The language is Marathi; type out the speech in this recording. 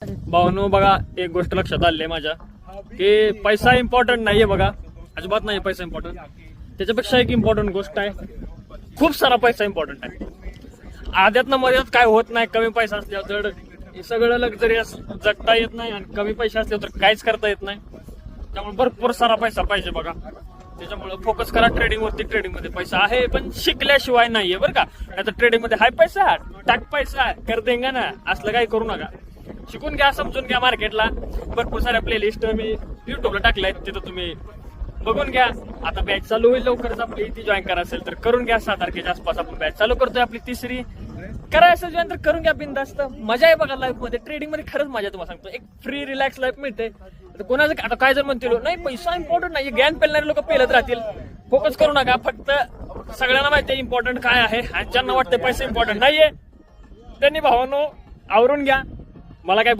भावानो बघा, एक गोष्ट लक्षात आली आहे माझ्या की पैसा इम्पॉर्टंट नाहीये. बघा, अजिबात नाही पैसा इम्पॉर्टंट. त्याच्यापेक्षा एक इम्पॉर्टंट गोष्ट आहे, खूप सारा पैसा इम्पॉर्टंट आहे. आद्यातनं मध्यात काय होत नाही. कमी पैसा असल्यावर तर सगळं लक्झरियस जगता येत नाही आणि कमी पैसे असल्यावर तर काहीच करता येत नाही. त्यामुळे भरपूर सारा पैसा पाहिजे बघा. त्याच्यामुळे फोकस करा ट्रेडिंग वरती. ट्रेडिंग मध्ये पैसा आहे पण शिकल्याशिवाय नाहीये बरं का. नाही तर ट्रेडिंग मध्ये हाय पैसा टाक पैसा कर देंगा ना, असलं काही करू नका. शिकून घ्या, समजून घ्या मार्केटला. भरपूर साऱ्या प्लेलिस्ट मी युट्यूबला टाकल्या आहेत, तिथं तुम्ही बघून घ्या. आता बॅच चालू होईल लवकरच. आपली ती जॉईन करा असेल तर करून घ्या. 6 तारखेच्या आसपास आपण बॅच चालू करतोय आपली 3री. करायचं असेल जॉईन तर करून घ्या बिनधास्त. मजा आहे बघा लाईफ मध्ये. ट्रेडिंग मध्ये खरंच मजा. तुम्हाला सांगतो, एक फ्री रिलॅक्स लाईफ मिळते. कोणाचं आता काय जर म्हणतील नाही पैसा इम्पॉर्टंट नाही, ज्ञान पेलणारे लोक पेलत राहतील. फोकस करू नका. फक्त सगळ्यांना माहिती आहे इम्पॉर्टंट काय आहे. ज्यांना वाटतं पैसा इम्पॉर्टंट नाहीये त्यांनी भावानो आवरून घ्या. मला काय